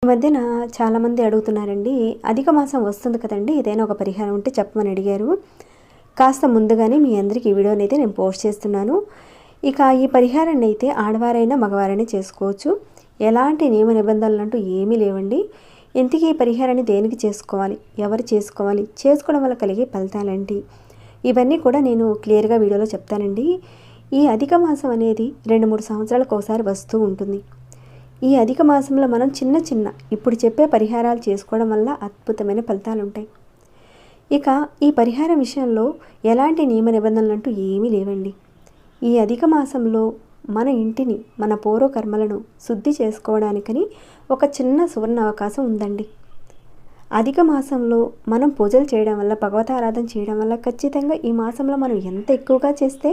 ఈ మధ్యన చాలామంది అడుగుతున్నారండి, అధిక మాసం వస్తుంది కదండి, ఏదైనా ఒక పరిహారం ఉంటే చెప్పమని అడిగారు. కాస్త ముందుగానే మీ అందరికీ ఈ వీడియోని అయితే నేను పోస్ట్ చేస్తున్నాను. ఇక ఈ పరిహారాన్ని అయితే ఆడవారైనా మగవారైనా చేసుకోవచ్చు. ఎలాంటి నియమ నిబంధనలు అంటూ ఏమీ లేవండి. ఇంతకీ ఈ పరిహారాన్ని దేనికి చేసుకోవాలి, ఎవరు చేసుకోవాలి, చేసుకోవడం వల్ల కలిగే ఫలితాలేంటి, ఇవన్నీ కూడా నేను క్లియర్గా వీడియోలో చెప్తానండి. ఈ అధిక మాసం అనేది 2-3 సంవత్సరాలకు ఒకసారి వస్తూ ఉంటుంది. ఈ అధిక మాసంలో మనం చిన్న ఇప్పుడు చెప్పే పరిహారాలు చేసుకోవడం వల్ల అద్భుతమైన ఫలితాలు ఉంటాయి. ఇక ఈ పరిహారం విషయంలో ఎలాంటి నియమ నిబంధనలు అంటూ ఏమీ లేవండి. ఈ అధిక మాసంలో మన ఇంటిని, మన పూర్వకర్మలను శుద్ధి చేసుకోవడానికని ఒక చిన్న సువర్ణ అవకాశం ఉందండి. అధిక మాసంలో మనం పూజలు చేయడం వల్ల, భగవతారాధన చేయడం వల్ల ఖచ్చితంగా ఈ మాసంలో మనం ఎంత ఎక్కువగా చేస్తే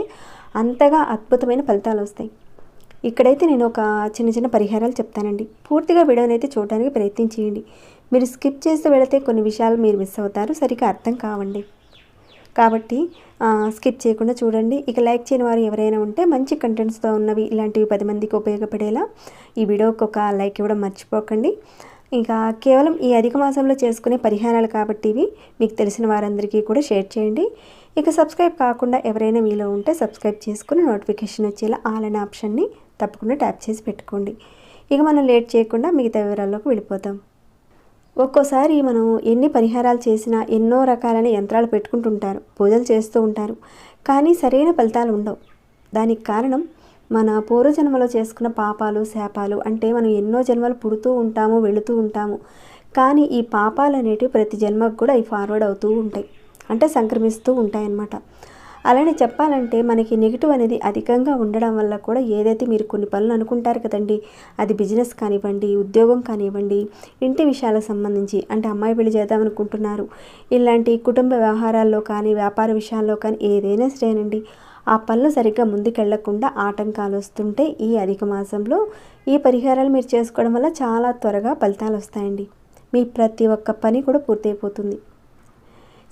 అంతగా అద్భుతమైన ఫలితాలు వస్తాయి. ఇక్కడైతే నేను ఒక చిన్న పరిహారాలు చెప్తానండి. పూర్తిగా వీడియోని అయితే చూడడానికి ప్రయత్నించేయండి. మీరు స్కిప్ చేస్తూ వెళితే కొన్ని విషయాలు మీరు మిస్ అవుతారు, సరిగ్గా అర్థం కావండి. కాబట్టి స్కిప్ చేయకుండా చూడండి. ఇక లైక్ చేయని వారు ఎవరైనా ఉంటే మంచి కంటెంట్స్తో ఉన్నవి ఇలాంటివి 10 మందికి ఉపయోగపడేలా ఈ వీడియోకి ఒక లైక్ ఇవ్వడం మర్చిపోకండి. ఇంకా కేవలం ఈ అధిక మాసంలో చేసుకునే పరిహారాలు కాబట్టి ఇవి మీకు తెలిసిన వారందరికీ కూడా షేర్ చేయండి. ఇక సబ్స్క్రైబ్ కాకుండా ఎవరైనా మీలో ఉంటే సబ్స్క్రైబ్ చేసుకుని నోటిఫికేషన్ వచ్చేలా ఆల్ అనే ఆప్షన్ని తప్పకుండా ట్యాప్ చేసి పెట్టుకోండి. ఇక మనం లేట్ చేయకుండా మిగతా వివరాల్లోకి వెళ్ళిపోతాం. ఒక్కోసారి మనం ఎన్ని పరిహారాలు చేసినా ఎన్నో రకాలైన యంత్రాలు పెట్టుకుంటుంటారు, పూజలు చేస్తూ ఉంటారు, కానీ సరైన ఫలితాలు ఉండవు. దానికి కారణం మన పూర్వజన్మలో చేసుకున్న పాపాలు, శాపాలు. అంటే మనం ఎన్నో జన్మలు పుడుతూ ఉంటాము, వెళుతూ ఉంటాము, కానీ ఈ పాపాలు అనేటివి ప్రతి జన్మకు కూడా అవి ఫార్వర్డ్ అవుతూ ఉంటాయి, అంటే సంక్రమిస్తూ ఉంటాయన్నమాట. అలానే చెప్పాలంటే మనకి నెగిటివ్ అనేది అధికంగా ఉండడం వల్ల కూడా ఏదైతే మీరు కొన్ని పనులు అనుకుంటారు కదండి, అది బిజినెస్ కానివ్వండి, ఉద్యోగం కానివ్వండి, ఇంటి విషయాలకు సంబంధించి, అంటే అమ్మాయి పెళ్లి చేద్దాం అనుకుంటున్నారు, ఇలాంటి కుటుంబ వ్యవహారాల్లో కానీ, వ్యాపార విషయాల్లో కానీ ఏదైనా సరేనండి, ఆ పనులు సరిగ్గా ముందుకెళ్లకుండా ఆటంకాలు వస్తుంటే ఈ అధిక మాసంలో ఈ పరిహారాలు మీరు చేసుకోవడం వల్ల చాలా త్వరగా ఫలితాలు వస్తాయండి. మీ ప్రతి ఒక్క పని కూడా పూర్తయిపోతుంది.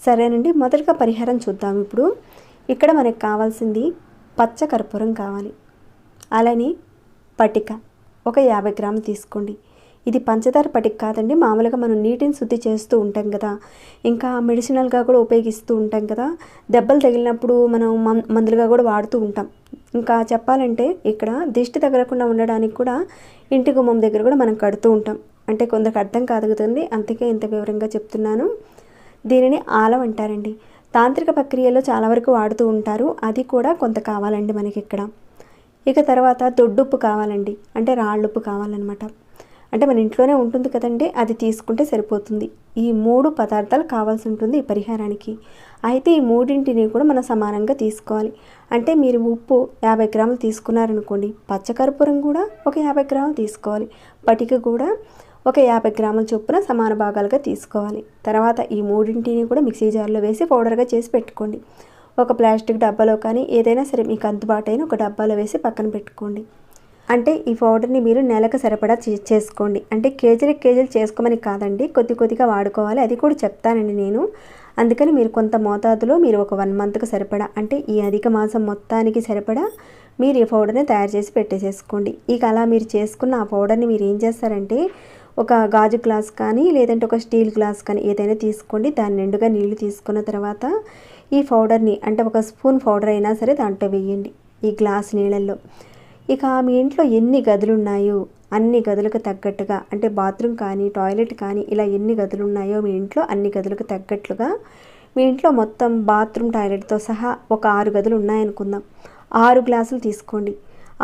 సరేనండి, మొదటిగా పరిహారం చూద్దాం. ఇప్పుడు ఇక్కడ మనకు కావాల్సింది పచ్చ కర్పూరం కావాలి. అలానే పటిక ఒక 50 గ్రాములు తీసుకోండి. ఇది పంచదార పటిక కాదండి, మామూలుగా మనం నీటిని శుద్ధి చేస్తూ ఉంటాం కదా, ఇంకా మెడిసినల్గా కూడా ఉపయోగిస్తూ ఉంటాం కదా, దెబ్బలు తగిలినప్పుడు మనం మందులుగా కూడా వాడుతూ ఉంటాం. ఇంకా చెప్పాలంటే ఇక్కడ దిష్టి తగలకుండా ఉండడానికి కూడా ఇంటి గుమ్మం దగ్గర కూడా మనం కడుతూ ఉంటాం. అంటే కొందరికి అర్థం కాదు కదండి, అందుకే ఇంత వివరంగా చెప్తున్నాను. దీనిని ఆలం అంటారండి. తాంత్రిక ప్రక్రియలో చాలా వరకు వాడుతూ ఉంటారు, అది కూడా కొంత కావాలండి మనకి ఇక్కడ. ఇక తర్వాత దొడ్డుప్పు కావాలండి, అంటే రాళ్ళుప్పు కావాలన్నమాట. అంటే మన ఇంట్లోనే ఉంటుంది కదండి, అది తీసుకుంటే సరిపోతుంది. ఈ 3 పదార్థాలు కావాల్సి ఉంటుంది ఈ పరిహారానికి. అయితే ఈ మూడింటిని కూడా మనం సమానంగా తీసుకోవాలి. అంటే మీరు ఉప్పు 50 గ్రాములు తీసుకున్నారనుకోండి, పచ్చకర్పూరం కూడా ఒక 50 గ్రాములు తీసుకోవాలి, పటిక కూడా ఒక 50 గ్రాముల చొప్పున సమాన భాగాలుగా తీసుకోవాలి. తర్వాత ఈ మూడింటిని కూడా మిక్సీ జార్లో వేసి పౌడర్గా చేసి పెట్టుకోండి. ఒక ప్లాస్టిక్ డబ్బాలో కానీ ఏదైనా సరే మీకు అందుబాటు అయిన ఒక డబ్బాలో వేసి పక్కన పెట్టుకోండి. అంటే ఈ పౌడర్ని మీరు నెలకు సరిపడా చేసుకోండి. అంటే కేజీలు చేసుకోమని కాదండి, కొద్దిగా వాడుకోవాలి, అది కూడా చెప్తానండి నేను. అందుకని మీరు కొంత మోతాదులో మీరు ఒక 1 మంత్కి సరిపడా, అంటే ఈ అధిక మాసం మొత్తానికి సరిపడా మీరు ఈ పౌడర్ని తయారు చేసి పెట్టేసేసుకోండి. ఇక అలా మీరు చేసుకున్న ఆ పౌడర్ని మీరు ఏం చేస్తారంటే ఒక గాజు గ్లాస్ కానీ లేదంటే ఒక స్టీల్ గ్లాస్ కానీ ఏదైనా తీసుకోండి. దాని నిండుగా నీళ్లు తీసుకున్న తర్వాత ఈ పౌడర్ని, అంటే ఒక స్పూన్ పౌడర్ అయినా సరే దాంట్లో వేయండి ఈ గ్లాస్ నీళ్ళల్లో. ఇక మీ ఇంట్లో ఎన్ని గదులు ఉన్నాయో అన్ని గదులకు తగ్గట్టుగా, అంటే బాత్రూమ్ కానీ టాయిలెట్ కానీ ఇలా ఎన్ని గదులు ఉన్నాయో మీ ఇంట్లో అన్ని గదులకు తగ్గట్లుగా, మీ ఇంట్లో మొత్తం బాత్రూమ్ టాయిలెట్తో సహా ఒక 6 గదులు ఉన్నాయనుకుందాం, 6 గ్లాసులు తీసుకోండి.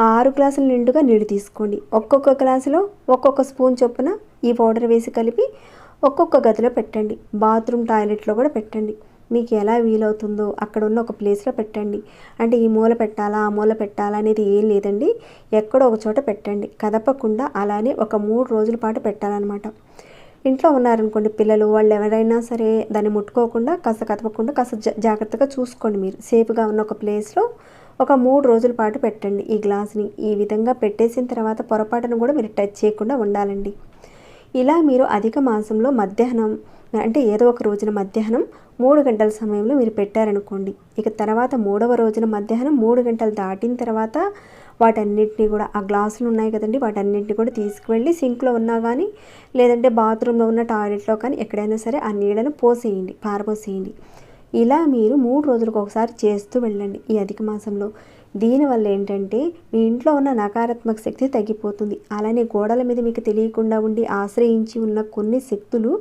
ఆ 6 గ్లాసుల నిండుగా నీళ్ళు తీసుకోండి. ఒక్కొక్క గ్లాసులో ఒక్కొక్క స్పూన్ చొప్పున ఈ పౌడర్ వేసి కలిపి ఒక్కొక్క గదిలో పెట్టండి. బాత్రూమ్ టాయిలెట్లో కూడా పెట్టండి. మీకు ఎలా వీలవుతుందో అక్కడ ఉన్న ఒక ప్లేస్లో పెట్టండి. అంటే ఈ మూల పెట్టాలా ఆ మూల పెట్టాలా అనేది ఏం లేదండి, ఎక్కడో ఒక చోట పెట్టండి, కదపకుండా. అలానే ఒక 3 రోజుల పాటు పెట్టాలన్నమాట. ఇంట్లో ఉన్నారనుకోండి పిల్లలు, వాళ్ళు ఎవరైనా సరే దాన్ని ముట్టుకోకుండా, కాస్త కదపకుండా, కాస్త జాగ్రత్తగా చూసుకోండి. మీరు సేఫ్గా ఉన్న ఒక ప్లేస్లో ఒక 3 రోజుల పాటు పెట్టండి ఈ గ్లాస్ని. ఈ విధంగా పెట్టేసిన తర్వాత పొరపాటును కూడా మీరు టచ్ చేయకుండా ఉండాలండి. ఇలా మీరు అధిక మాసంలో మధ్యాహ్నం అంటే ఏదో ఒక రోజున మధ్యాహ్నం 3 గంటల సమయంలో మీరు పెట్టారనుకోండి, ఇక తర్వాత 3వ రోజున మధ్యాహ్నం 3 గంటలు దాటిన తర్వాత వాటన్నిటిని కూడా ఆ గ్లాసులు ఉన్నాయి కదండి, వాటన్నిటిని కూడా తీసుకువెళ్ళి సింక్లో ఉన్నా కానీ లేదంటే బాత్రూంలో ఉన్న టాయిలెట్లో కానీ ఎక్కడైనా సరే ఆ నీళ్ళను పోసేయండి, పారబోసేయండి. ఇలా మీరు 3 రోజులకు ఒకసారి చేస్తూ వెళ్ళండి ఈ అధిక మాసంలో. దీనివల్ల ఏంటంటే మీ ఇంట్లో ఉన్న నకారాత్మక శక్తి తగ్గిపోతుంది. అలానే గోడల మీద మీకు తెలియకుండా ఉండి ఆశ్రయించి ఉన్న కొన్ని శక్తులు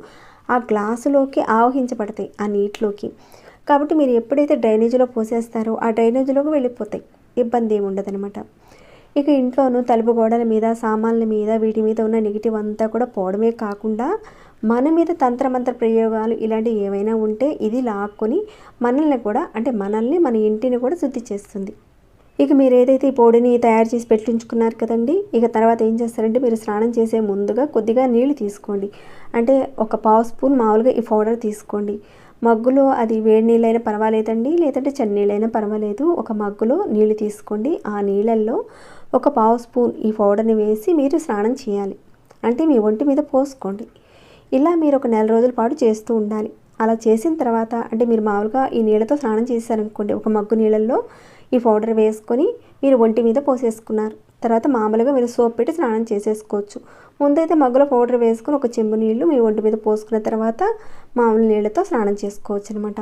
ఆ గ్లాసులోకి ఆవహించబడతాయి, ఆ నీటిలోకి. కాబట్టి మీరు ఎప్పుడైతే డ్రైనేజీలో పోసేస్తారో ఆ డ్రైనేజీలోకి వెళ్ళిపోతాయి, ఇబ్బంది ఏమి ఉండదనమాట. ఇక ఇంట్లోనూ తలుపు గోడల మీద, సామాన్ల మీద, వీటి మీద ఉన్న నెగిటివ్ అంతా కూడా పోవడమే కాకుండా మన మీద తంత్రమంత్ర ప్రయోగాలు ఇలాంటివి ఏవైనా ఉంటే ఇది లాక్కొని మనల్ని కూడా అంటే మనల్ని మన ఇంటిని కూడా శుద్ధి చేస్తుంది. ఇక మీరు ఏదైతే ఈ పొడిని తయారు చేసి పెట్టించుకున్నారు కదండి, ఇక తర్వాత ఏం చేస్తారంటే మీరు స్నానం చేసే ముందుగా కొద్దిగా నీళ్ళు తీసుకోండి. అంటే ఒక పావు స్పూన్ మామూలుగా ఈ పౌడర్ తీసుకోండి. మగ్గులో అది వేడి నీళ్ళైనా పర్వాలేదండి, లేదంటే చన్నీళ్ళైనా పర్వాలేదు. ఒక మగ్గులో నీళ్ళు తీసుకోండి. ఆ నీళ్ళల్లో ఒక పావు స్పూన్ ఈ పౌడర్ని వేసి మీరు స్నానం చేయాలి. అంటే మీ ఒంటి మీద పోసుకోండి. ఇలా మీరు ఒక నెల రోజుల పాటు చేస్తూ ఉండాలి. అలా చేసిన తర్వాత అంటే మీరు మామూలుగా ఈ నీళ్ళతో స్నానం చేశారనుకోండి, ఒక మగ్గు నీళ్ళల్లో ఈ పౌడర్ వేసుకొని మీరు ఒంటి మీద పోసేసుకున్నారు. తర్వాత మామూలుగా మీరు సోప్ పెట్టి స్నానం చేసేసుకోవచ్చు. ముందైతే మగ్గులో పౌడర్ వేసుకొని ఒక చెంబు నీళ్ళు మీ ఒంటి మీద పోసుకున్న తర్వాత మామూలు నీళ్ళతో స్నానం చేసుకోవచ్చు అనమాట.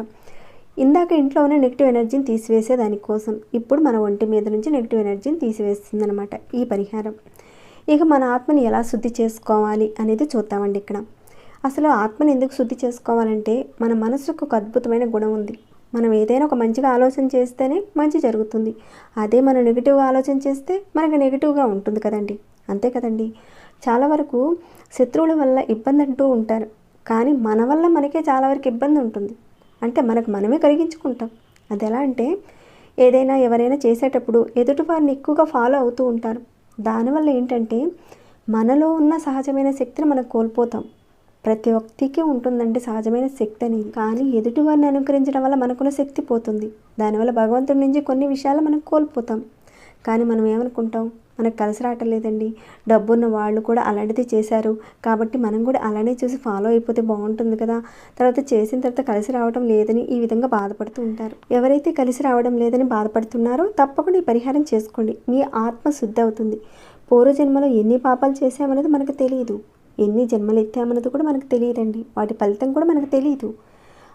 ఇందాక ఇంట్లో ఉన్న నెగిటివ్ ఎనర్జీని తీసివేసే దానికోసం ఇప్పుడు మన ఒంటి మీద నుంచి నెగిటివ్ ఎనర్జీని తీసివేస్తుంది అనమాట ఈ పరిహారం. ఇక మన ఆత్మని ఎలా శుద్ధి చేసుకోవాలి అనేది చూద్దామండి. ఇక్కడ అసలు ఆత్మని ఎందుకు శుద్ధి చేసుకోవాలంటే మన మనసుకు ఒక అద్భుతమైన గుణం ఉంది. మనం ఏదైనా ఒక మంచిగా ఆలోచన చేస్తేనే మంచి జరుగుతుంది. అదే మనం నెగిటివ్గా ఆలోచన చేస్తే మనకు నెగిటివ్గా ఉంటుంది కదండి. అంతే కదండి. చాలా వరకు శత్రువుల వల్ల ఇబ్బంది అంటూ ఉంటారు, కానీ మన వల్ల మనకే చాలా వరకు ఇబ్బంది ఉంటుంది. అంటే మనకు మనమే కలిగించుకుంటాం. అది ఎలా అంటే ఏదైనా ఎవరైనా చేసేటప్పుడు ఎదుటి వారిని ఎక్కువగా ఫాలో అవుతూ ఉంటారు. దానివల్ల ఏంటంటే మనలో ఉన్న సహజమైన శక్తిని మనం కోల్పోతాం. ప్రతి ఒక్కరికి ఉంటుందండి సహజమైన శక్తి అని, కానీ ఎదుటి వారిని అనుకరించడం వల్ల మనకున్న శక్తి పోతుంది. దానివల్ల భగవంతుడి నుంచి కొన్ని విషయాలు మనం కోల్పోతాం. కానీ మనం ఏమనుకుంటాం, మనకు కలిసి రావటం లేదండి, డబ్బున్న వాళ్ళు కూడా అలాంటిది చేశారు కాబట్టి మనం కూడా అలానే చూసి ఫాలో అయిపోతే బాగుంటుంది కదా, తర్వాత చేసిన తర్వాత కలిసి రావడం లేదని ఈ విధంగా బాధపడుతూ ఉంటారు. ఎవరైతే కలిసి రావడం లేదని బాధపడుతున్నారో తప్పకుండా ఈ పరిహారం చేసుకోండి. మీ ఆత్మ శుద్ధి అవుతుంది. పూర్వజన్మలో ఎన్ని పాపాలు చేసామనేది మనకు తెలియదు, ఎన్ని జన్మలు ఎత్తామన్నది కూడా మనకు తెలియదండి, వాటి ఫలితం కూడా మనకు తెలియదు.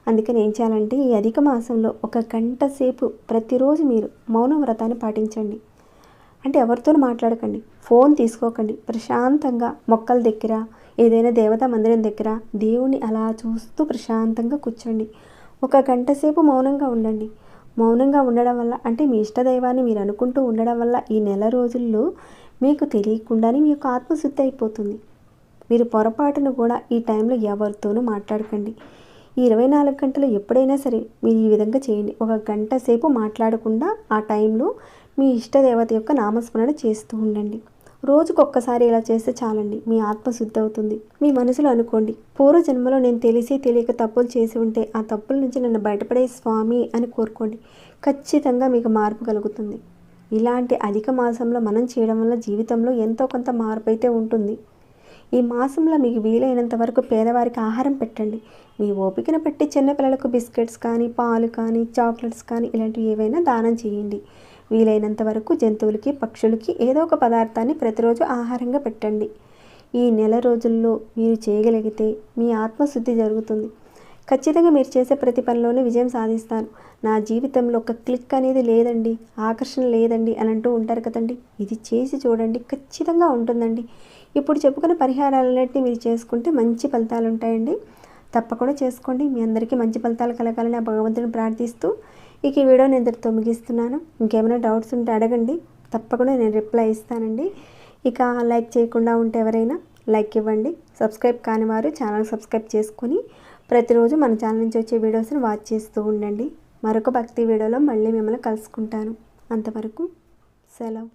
అందుకని ఏం చేయాలంటే ఈ అధిక మాసంలో 1 గంట సేపు ప్రతిరోజు మీరు మౌన వ్రతాన్ని పాటించండి. అంటే ఎవరితోనూ మాట్లాడకండి, ఫోన్ తీసుకోకండి, ప్రశాంతంగా మొక్కల దగ్గర ఏదైనా దేవతా మందిరం దగ్గర దేవుణ్ణి అలా చూస్తూ ప్రశాంతంగా కూర్చోండి. 1 గంట సేపు మౌనంగా ఉండండి. మౌనంగా ఉండడం వల్ల అంటే మీ ఇష్టదైవాన్ని మీరు అనుకుంటూ ఉండడం వల్ల ఈ నెల రోజుల్లో మీకు తెలియకుండానే మీ యొక్క ఆత్మశుద్ధి అయిపోతుంది. మీరు పొరపాటును కూడా ఈ టైంలో ఎవరితోనూ మాట్లాడకండి. ఈ 24 గంటలు ఎప్పుడైనా సరే మీరు ఈ విధంగా చేయండి. 1 గంట సేపు మాట్లాడకుండా ఆ టైంలో మీ ఇష్టదేవత యొక్క నామస్మరణ చేస్తూ ఉండండి. రోజుకొక్కసారి ఇలా చేస్తే చాలండి, మీ ఆత్మ శుద్ధి అవుతుంది. మీ మనసులో అనుకోండి, పూర్వజన్మలో నేను తెలిసి తెలియక తప్పులు చేసి ఉంటే ఆ తప్పుల నుంచి నన్ను బయటపడే స్వామి అని కోరుకోండి. ఖచ్చితంగా మీకు మార్పు కలుగుతుంది. ఇలాంటి అధిక మాసంలో మనం చేయడం వల్ల జీవితంలో ఎంతో కొంత మార్పు అయితే ఉంటుంది. ఈ మాసంలో మీకు వీలైనంత వరకు పేదవారికి ఆహారం పెట్టండి. మీ ఓపికను పెట్టి చిన్నపిల్లలకు బిస్కెట్స్ కానీ, పాలు కానీ, చాక్లెట్స్ కానీ ఇలాంటివి ఏవైనా దానం చేయండి. వీలైనంత వరకు జంతువులకి, పక్షులకి ఏదో ఒక పదార్థాన్ని ప్రతిరోజు ఆహారంగా పెట్టండి. ఈ నెల రోజుల్లో మీరు చేయగలిగితే మీ ఆత్మశుద్ధి జరుగుతుంది. ఖచ్చితంగా మీరు చేసే ప్రతి పనిలోనే విజయం సాధిస్తారు. నా జీవితంలో ఒక క్లిక్ అనేది లేదండి, ఆకర్షణ లేదండి అని అంటూ ఉంటారు కదండి. ఇది చేసి చూడండి, ఖచ్చితంగా ఉంటుందండి. ఇప్పుడు చెప్పుకున్న పరిహారాలన్నింటినీ మీరు చేసుకుంటే మంచి ఫలితాలు ఉంటాయండి. తప్పకుండా చేసుకోండి. మీ అందరికీ మంచి ఫలితాలు కలగాలని ఆ భగవంతుని ప్రార్థిస్తూ ఇక ఈ వీడియో నేను ఇంతటితో ముగిస్తున్నాను. ఇంకేమైనా డౌట్స్ ఉంటే అడగండి, తప్పకుండా నేను రిప్లై ఇస్తానండి. ఇక లైక్ చేయకుండా ఉంటే ఎవరైనా లైక్ ఇవ్వండి. సబ్స్క్రైబ్ కాని వారు ఛానల్ సబ్స్క్రైబ్ చేసుకొని ప్రతిరోజు మన ఛానల్ నుంచి వచ్చే వీడియోస్ని వాచ్ చేస్తూ ఉండండి. మరొక భక్తి వీడియోలో మళ్ళీ మిమ్మల్ని కలుసుకుంటాను. అంతవరకు సెలవు.